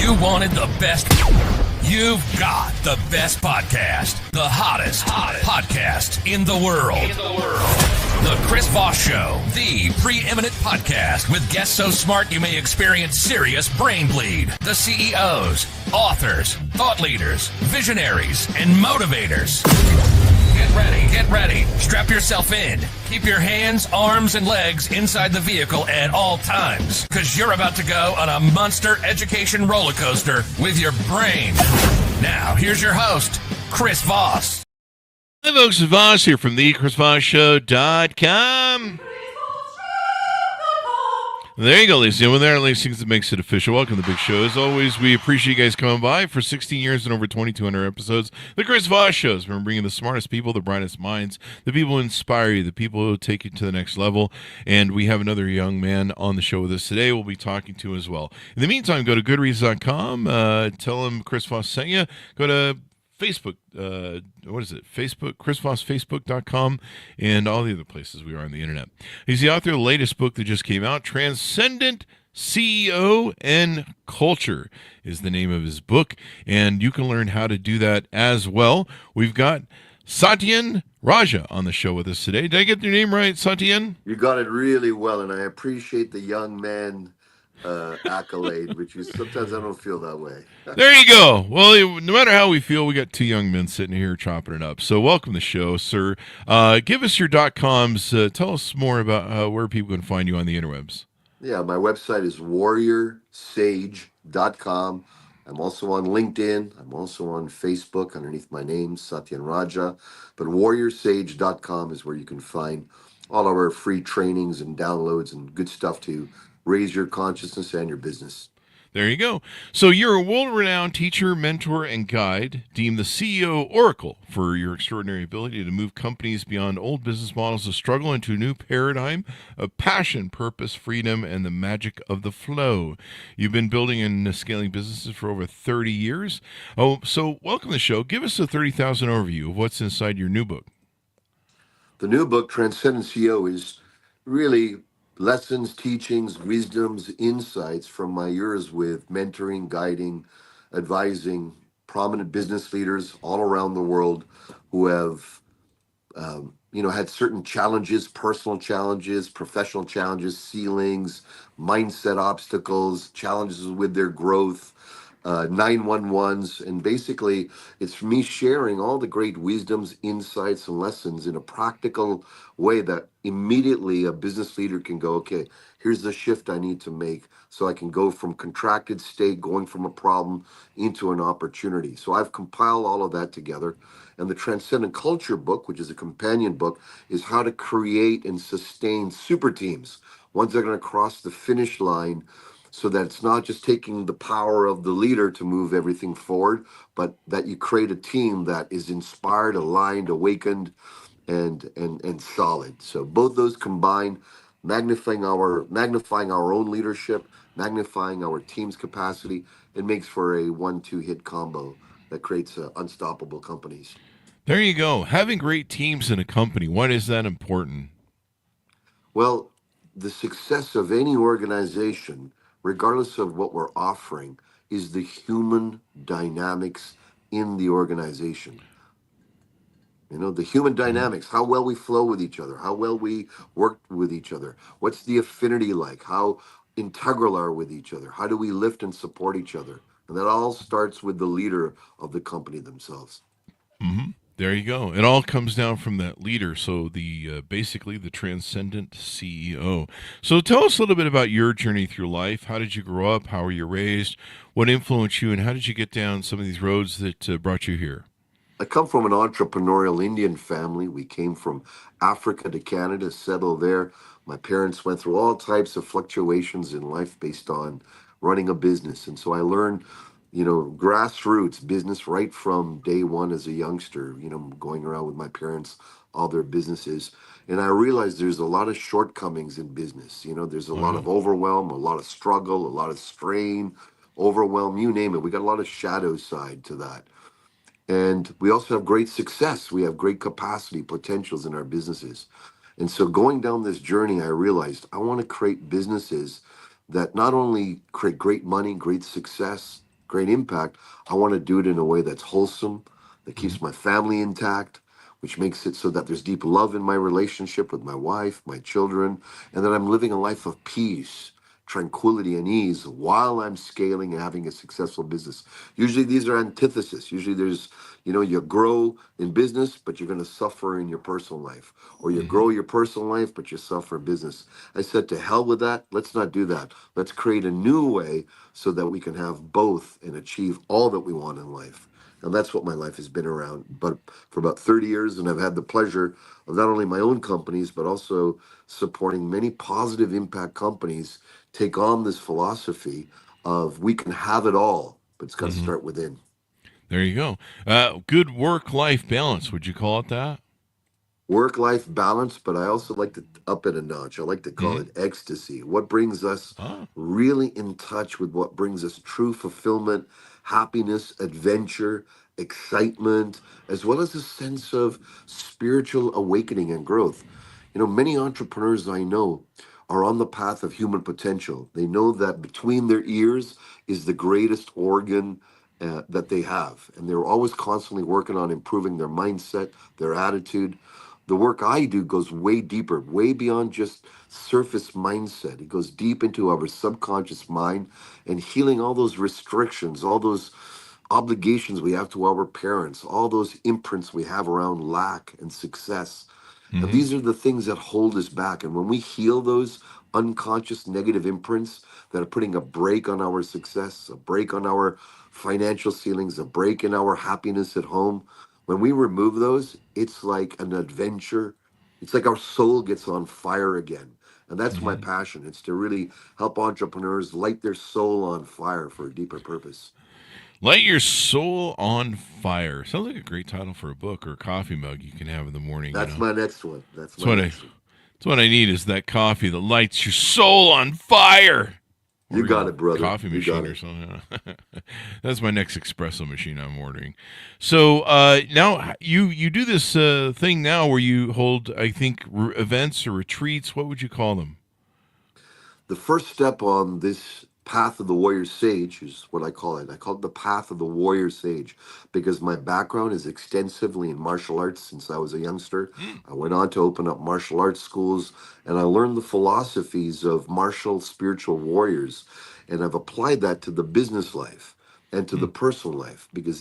You wanted the best. You've got the best podcast. The hottest podcast in the world. The Chris Voss Show, the preeminent podcast with guests so smart you may experience serious brain bleed. The CEOs, authors, thought leaders, visionaries, and motivators. Get ready. Strap yourself in. Keep your hands, arms, and legs inside the vehicle at all times, because you're about to go on a monster education roller coaster with your brain. Now, here's your host, Chris Voss. Hi, folks. It's Voss here from the ChrisVossShow.com. There you go, ladies and gentlemen. There are things that makes it official. Welcome to the big show. As always, we appreciate you guys coming by for 16 years and over 2,200 episodes. The Chris Voss Show has been bringing the smartest people, the brightest minds, the people who inspire you, the people who take you to the next level. And we have another young man on the show with us today we'll be talking to as well. In the meantime, go to goodreads.com. Tell him Chris Voss sent you. Go to Facebook, Facebook, ChrisVossFacebook.com, and all the other places we are on the internet. He's the author of the latest book that just came out, Transcendent CEO and Culture is the name of his book, and you can learn how to do that as well. We've got Satyen Raja on the show with us today. Did I get your name right, Satyen? You got it really well, and I appreciate the young man accolade, which is sometimes I don't feel that way. There you go. Well, no matter how we feel, we got two young men sitting here chopping it up. So welcome to the show, sir. Give us your .coms. Tell us more about where people can find you on the interwebs. Yeah, my website is warriorsage.com. I'm also on LinkedIn. I'm also on Facebook underneath my name, Satyen Raja. But warriorsage.com is where you can find all of our free trainings and downloads and good stuff to raise your consciousness and your business. There you go. So you're a world-renowned teacher, mentor, and guide, deemed the CEO Oracle for your extraordinary ability to move companies beyond old business models of struggle into a new paradigm of passion, purpose, freedom, and the magic of the flow. You've been building and scaling businesses for over 30 years. Oh, so welcome to the show. Give us a 30,000 overview of what's inside your new book. The new book, Transcendent CEO, is really lessons, teachings, wisdoms, insights from my years with mentoring, guiding, advising prominent business leaders all around the world who have, had certain challenges, personal challenges, professional challenges, ceilings, mindset obstacles, challenges with their growth, 911s, and basically it's me sharing all the great wisdoms, insights, and lessons in a practical way that immediately a business leader can go, okay, here's the shift I need to make so I can go from contracted state, going from a problem into an opportunity. So I've compiled all of that together. And the Transcendent Culture book, which is a companion book, is how to create and sustain super teams, ones that are going to cross the finish line, so that it's not just taking the power of the leader to move everything forward, but that you create a team that is inspired, aligned, awakened, and solid. So both those combined, magnifying our own leadership, magnifying our team's capacity, it makes for a 1-2 hit combo that creates unstoppable companies. There you go. Having great teams in a company, why is that important? Well, the success of any organization, regardless of what we're offering, is the human dynamics in the organization. The human dynamics, how well we flow with each other, how well we work with each other, what's the affinity like, how integral are with each other, how do we lift and support each other? And that all starts with the leader of the company themselves. Mm-hmm. There you go. It all comes down from that leader. So basically the transcendent CEO. So tell us a little bit about your journey through life. How did you grow up? How were you raised? What influenced you? And how did you get down some of these roads that brought you here? I come from an entrepreneurial Indian family. We came from Africa to Canada, settled there. My parents went through all types of fluctuations in life based on running a business. And so I learned grassroots business right from day one as a youngster, going around with my parents, all their businesses. And I realized there's a lot of shortcomings in business. There's a lot of overwhelm, a lot of struggle, a lot of strain, overwhelm, you name it. We got a lot of shadow side to that. And we also have great success. We have great capacity, potentials in our businesses. And so going down this journey, I realized I want to create businesses that not only create great money, great success, great impact, I want to do it in a way that's wholesome, that Mhm. keeps my family intact, which makes it so that there's deep love in my relationship with my wife, my children, and that I'm living a life of peace, tranquility, and ease while I'm scaling and having a successful business. Usually these are antithesis. Usually there's, you grow in business, but you're going to suffer in your personal life, or you Mhm. grow your personal life, but you suffer in business. I said, to hell with that. Let's not do that. Let's create a new way so that we can have both and achieve all that we want in life. And that's what my life has been around, but for about 30 years. And I've had the pleasure of not only my own companies, but also supporting many positive impact companies take on this philosophy of we can have it all, but it's got to Mhm. start within. There you go. Good work-life balance. Would you call it that? Work-life balance, but I also like to up it a notch. I like to call Mhm. it ecstasy. What brings us Oh. really in touch with what brings us true fulfillment, happiness, adventure, excitement, as well as a sense of spiritual awakening and growth. Many entrepreneurs I know are on the path of human potential. They know that between their ears is the greatest organ that they have, and they're always constantly working on improving their mindset, their attitude. The work I do goes way deeper, way beyond just surface mindset. It goes deep into our subconscious mind and healing all those restrictions, all those obligations we have to our parents, all those imprints we have around lack and success. And Mhm. these are the things that hold us back. And when we heal those unconscious negative imprints that are putting a brake on our success, a brake on our financial ceilings, a brake in our happiness at home, when we remove those, it's like an adventure. It's like our soul gets on fire again. And that's my Mhm. passion. It's to really help entrepreneurs light their soul on fire for a deeper purpose. Light your soul on fire. Sounds like a great title for a book or a coffee mug you can have in the morning. That's my next one. That's That's my what I. next one. That's what I need is that coffee that lights your soul on fire. You Or got your it, brother. coffee You got machine or it. something. That's my next espresso machine I'm ordering. So now you do this thing now where you hold, I think, events or retreats. What would you call them? The first step on this path of the warrior sage is what I call it. I call it the path of the warrior sage because my background is extensively in martial arts since I was a youngster. Mm. I went on to open up martial arts schools and I learned the philosophies of martial spiritual warriors. And I've applied that to the business life and to the Mm. personal life because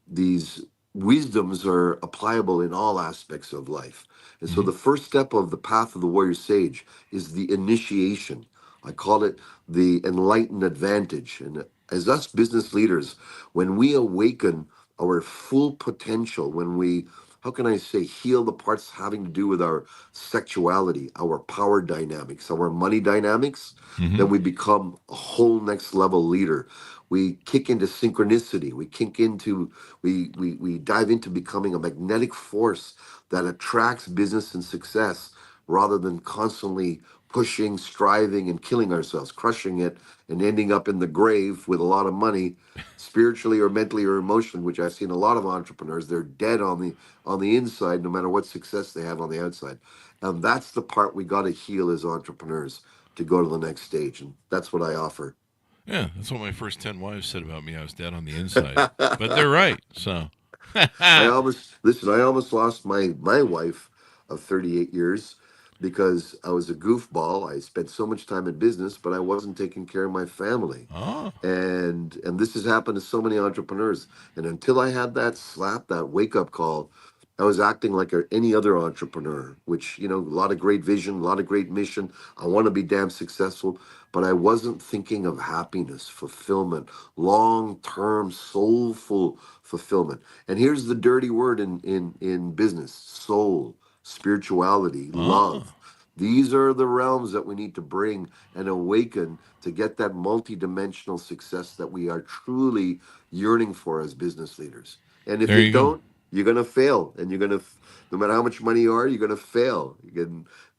these wisdoms are applicable in all aspects of life. And so Hmm. the first step of the path of the warrior sage is the initiation. I call it the enlightened advantage. And as us business leaders, when we awaken our full potential, when we, how can I say, heal the parts having to do with our sexuality, our power dynamics, our money dynamics, Hmm. then we become a whole next level leader. We kick into synchronicity. We kick into we dive into becoming a magnetic force that attracts business and success rather than constantly pushing, striving, and killing ourselves, crushing it, and ending up in the grave with a lot of money, spiritually or mentally or emotionally, which I've seen a lot of entrepreneurs, they're dead on the inside, no matter what success they have on the outside. And that's the part we got to heal as entrepreneurs to go to the next stage. And that's what I offer. Yeah, that's what my first 10 wives said about me. I was dead on the inside. But they're right. So. I almost lost my wife of 38 years because I was a goofball. I spent so much time in business, but I wasn't taking care of my family. Oh. And this has happened to so many entrepreneurs. And until I had that slap, that wake up call, I was acting like any other entrepreneur, which, a lot of great vision, a lot of great mission. I want to be damn successful, but I wasn't thinking of happiness, fulfillment, long-term, soulful fulfillment. And here's the dirty word in business: soul, spirituality, Oh. love. These are the realms that we need to bring and awaken to get that multidimensional success that we are truly yearning for as business leaders. And if There you you go. don't, you're going to fail. And no matter how much money you are, you're going to fail.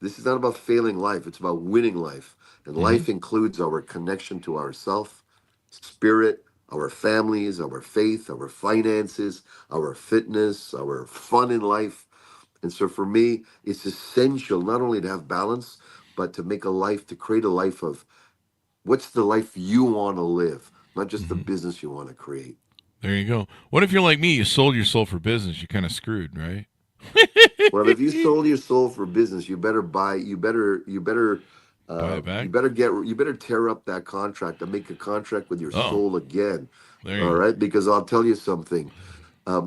This is not about failing life, it's about winning life. And Hmm. life includes our connection to ourself, spirit, our families, our faith, our finances, our fitness, our fun in life. And so for me, it's essential not only to have balance, but to make a life, to create a life of what's the life you want to live, not just the business you want to create. There you go. What if you're like me? You sold your soul for business. You're kind of screwed, right? Well, if you sold your soul for business, you better buy. Buy it back. You better tear up that contract and make a contract with your Oh, soul again. there All you go. right, because I'll tell you something.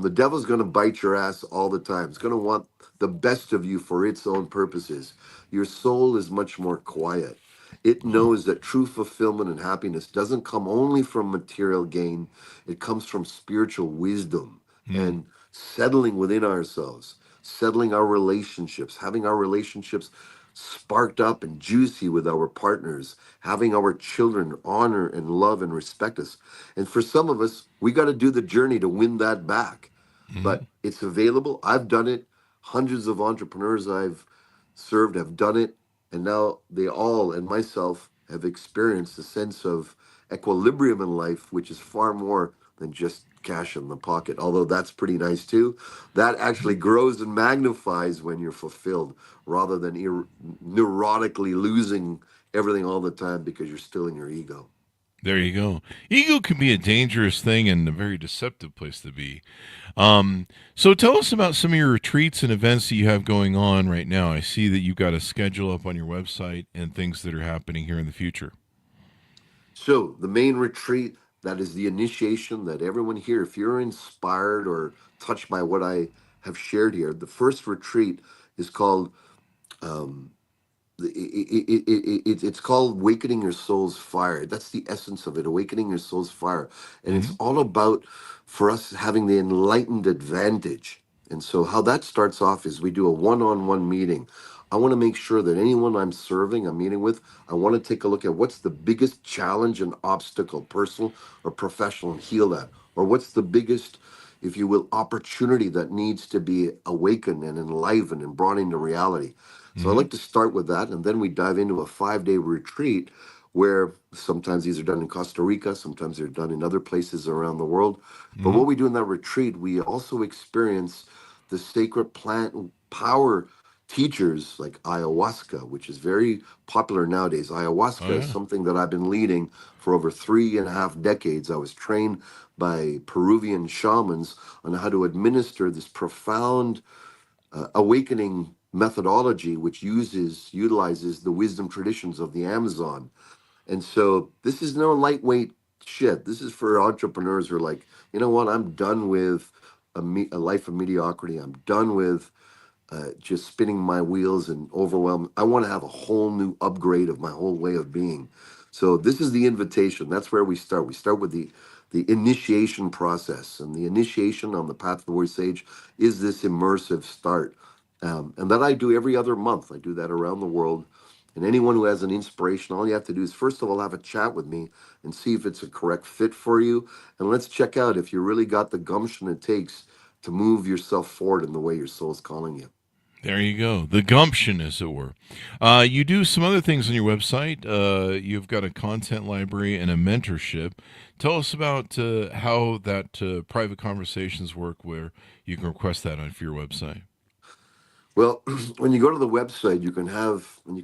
The devil's going to bite your ass all the time. It's going to want the best of you for its own purposes. Your soul is much more quiet. It Oh. knows that true fulfillment and happiness doesn't come only from material gain, it comes from spiritual wisdom Hmm. and settling within ourselves, settling our relationships, having our relationships sparked up and juicy with our partners, having our children honor and love and respect us. And for some of us, we got to do the journey to win that back. Hmm. But it's available. I've done it. Hundreds of entrepreneurs I've served have done it. And now they all, and myself, have experienced a sense of equilibrium in life, which is far more than just cash in the pocket. Although that's pretty nice too. That actually grows and magnifies when you're fulfilled rather than neurotically losing everything all the time because you're still in your ego. There you go. Ego can be a dangerous thing and a very deceptive place to be. So tell us about some of your retreats and events that you have going on right now. I see that you've got a schedule up on your website and things that are happening here in the future. So the main retreat, that is the initiation that everyone here, if you're inspired or touched by what I have shared here, the first retreat is called um, it's called awakening your soul's fire. That's the essence of it, awakening your soul's fire. And it's Hmm. all about for us having the enlightened advantage. And so how that starts off is we do a one-on-one meeting. I want to make sure that anyone I'm serving, I'm meeting with, I want to take a look at what's the biggest challenge and obstacle, personal or professional, and heal that. Or what's the biggest, if you will, opportunity that needs to be awakened and enlivened and brought into reality. So I Hmm. like to start with that, and then we dive into a 5 day retreat where sometimes these are done in Costa Rica, sometimes they're done in other places around the world. But Hmm. what we do in that retreat, we also experience the sacred plant power teachers like ayahuasca, which is very popular nowadays. Oh Ayahuasca is yeah. something that I've been leading for over 3.5 decades. I was trained by Peruvian shamans on how to administer this profound awakening methodology which utilizes the wisdom traditions of the Amazon. And so this is no lightweight shit. This is for entrepreneurs who are like, you know what, I'm done with a life of mediocrity. I'm done with just spinning my wheels and overwhelmed. I want to have a whole new upgrade of my whole way of being. So this is the invitation. That's where we start. We start with the initiation process, and the initiation on the path of the warrior sage is this immersive start, and that I do every other month. I do that around the world. And anyone who has an inspiration, all you have to do is first of all have a chat with me and see if it's a correct fit for you, and let's check out if you really got the gumption it takes to move yourself forward in the way your soul's calling you. There you go. The gumption, as it were. You do some other things on your website. You've got a content library and a mentorship. Tell us about how that private conversations work where you can request that on for your website. Well, when you go to the website, you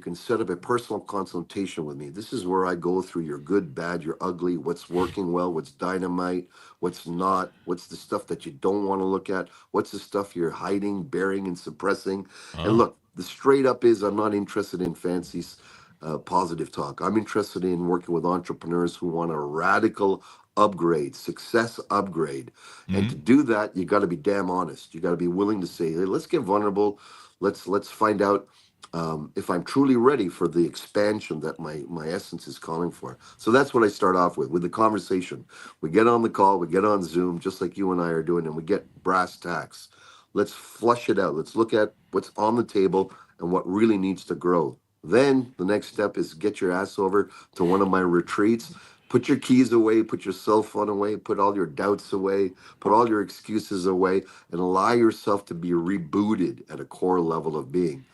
can set up a personal consultation with me. This is where I go through your good, bad, your ugly, what's working well, what's dynamite, what's not, what's the stuff that you don't want to look at, what's the stuff you're hiding, burying, and suppressing. And Oh. look, the straight up is I'm not interested in fancy, positive talk. I'm interested in working with entrepreneurs who want a radical upgrade, success upgrade. And to Hmm. do that, you got to be damn honest. You got to be willing to say, hey, let's get vulnerable. Let's find out if I'm truly ready for the expansion that my essence is calling for. So that's what I start off with the conversation. We get on the call, we get on Zoom, just like you and I are doing, and we get brass tacks. Let's flush it out. Let's look at what's on the table and what really needs to grow. Then the next step is get your ass over to one of my retreats. Put your keys away, put your cell phone away, put all your doubts away, put all your excuses away, and allow yourself to be rebooted at a core level of being.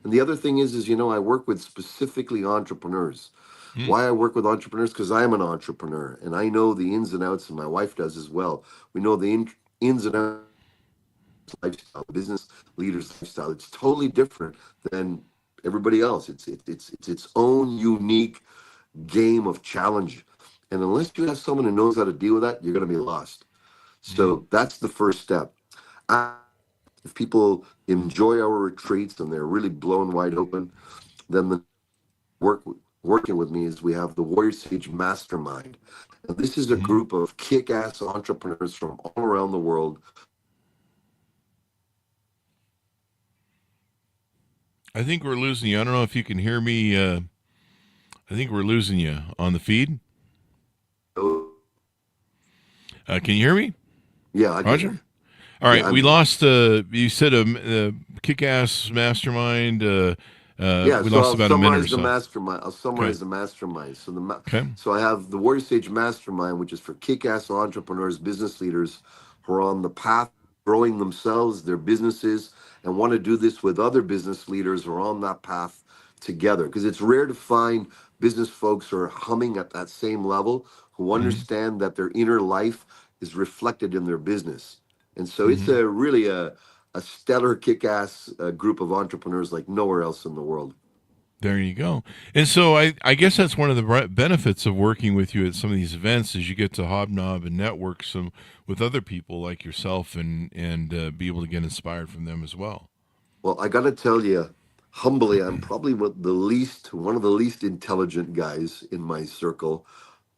And the other thing is I work with specifically entrepreneurs. Hmm. Why I work with entrepreneurs? Because I'm an entrepreneur and I know the ins and outs, and my wife does as well. We know the ins and outs lifestyle, business leaders lifestyle. It's totally different than everybody else. It's its own unique game of challenge. And unless you have someone who knows how to deal with that, you're going to be lost. Mm-hmm. So that's the first step. If people enjoy our retreats and they're really blown wide open, then the work working with me is we have the Warrior Sage Mastermind. And this is a Mm-hmm. group of kick-ass entrepreneurs from all around the world. I think we're losing you. I don't know if you can hear me. I think we're losing you on the feed. Can you hear me, Yeah, I can hear Roger? you. All Yeah, right, I'm we here. lost. You said a kick-ass mastermind. Yeah, We so lost I'll about a minute or summarize the so. mastermind. I'll Okay. summarize the mastermind. Okay. So I have the Warrior Sage Mastermind, which is for kick-ass entrepreneurs, business leaders who are on the path growing themselves, their businesses, and want to do this with other business leaders who are on that path together. Because it's rare to find business folks who are humming at that same level, who Mm-hmm. understand that their inner life is reflected in their business. And so it's Mm-hmm. a really a stellar kick-ass group of entrepreneurs like nowhere else in the world. There you go. And so I guess that's one of the benefits of working with you at some of these events is you get to hobnob and network some with other people like yourself and be able to get inspired from them as well. Well, I got to tell you, humbly, I'm probably one of the least intelligent guys in my circle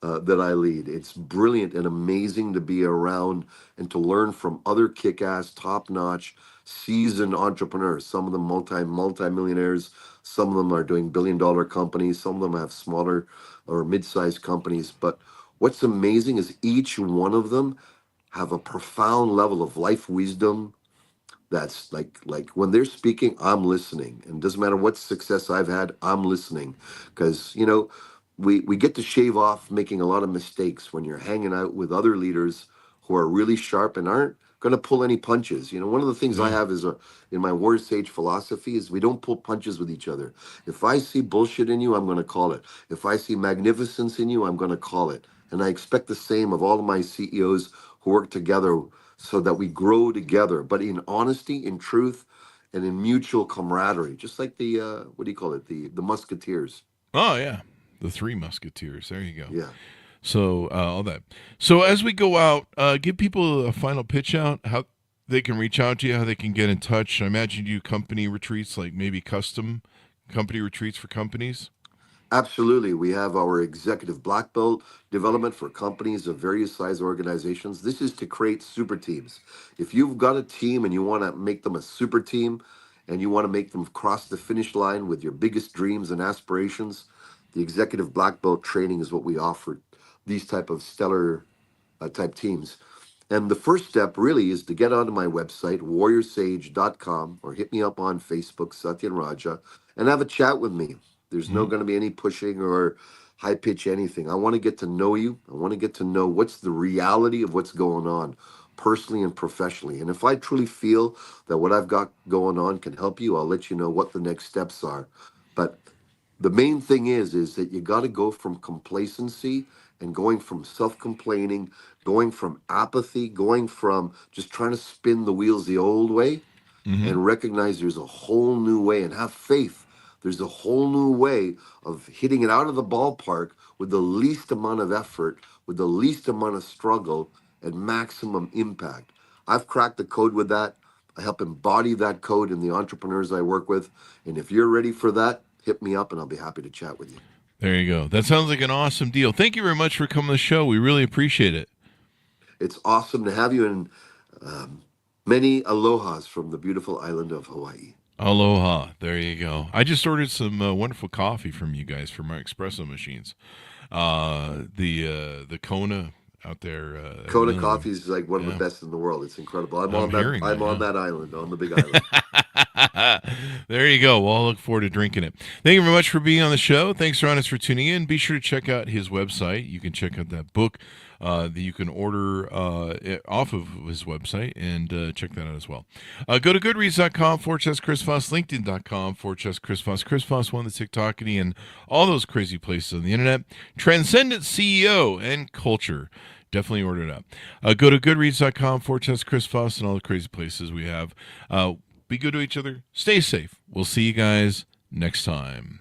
that I lead. It's brilliant and amazing to be around and to learn from other kick-ass, top-notch, seasoned entrepreneurs. Some of them multi-millionaires. Some of them are doing billion-dollar companies. Some of them have smaller or mid-sized companies. But what's amazing is each one of them have a profound level of life wisdom that's like when they're speaking, I'm listening, and doesn't matter what success I've had, I'm listening, because we get to shave off making a lot of mistakes when you're hanging out with other leaders who are really sharp and aren't going to pull any punches. One of the things I Yeah. have is in my Warrior Sage philosophy is we don't pull punches with each other. If I see bullshit in you, I'm going to call it. If I see magnificence in you, I'm going to call it. And I expect the same of all of my CEOs who work together so that we grow together, but in honesty, in truth, and in mutual camaraderie, just like the what do you call it? The Musketeers. Oh yeah. The Three Musketeers. There you go. Yeah. So all that. So as we go out, give people a final pitch out how they can reach out to you, how they can get in touch. I imagine you do company retreats, like maybe custom company retreats for companies. Absolutely. We have our executive black belt development for companies of various size organizations. This is to create super teams. If you've got a team and you want to make them a super team and you want to make them cross the finish line with your biggest dreams and aspirations, the executive black belt training is what we offer these type of stellar type teams. And the first step really is to get onto my website, warriorsage.com, or hit me up on Facebook, Satyen Raja, and have a chat with me. There's no Mm-hmm. going to be any pushing or high pitch anything. I want to get to know you. I want to get to know what's the reality of what's going on personally and professionally. And if I truly feel that what I've got going on can help you, I'll let you know what the next steps are. But the main thing is that you got to go from complacency and going from self-complaining, going from apathy, going from just trying to spin the wheels the old way, Mm-hmm. and recognize there's a whole new way, and have faith there's a whole new way of hitting it out of the ballpark with the least amount of effort, with the least amount of struggle, and maximum impact. I've cracked the code with that. I help embody that code in the entrepreneurs I work with. And if you're ready for that, hit me up and I'll be happy to chat with you. There you go. That sounds like an awesome deal. Thank you very much for coming to the show. We really appreciate it. It's awesome to have you, and many alohas from the beautiful island of Hawaii. Aloha. There you go. I just ordered some wonderful coffee from you guys for my espresso machines. The Kona out there. Kona coffee is like one of the Yeah, best in the world. It's incredible. I'm hearing I'm that. on Yeah. that island, on the big island. There you go. Well, I'll look forward to drinking it. Thank you very much for being on the show. Thanks, Ron, for tuning in. Be sure to check out his website. You can check out that book that you can order off of his website and check that out as well. Go to goodreads.com / Chris Foss, LinkedIn.com / Chris Foss, Chris Foss, one the TikTokity, and all those crazy places on the internet. Transcendent CEO and culture. Definitely order it up. Go to goodreads.com / Chris Foss and all the crazy places we have. Be good to each other. Stay safe. We'll see you guys next time.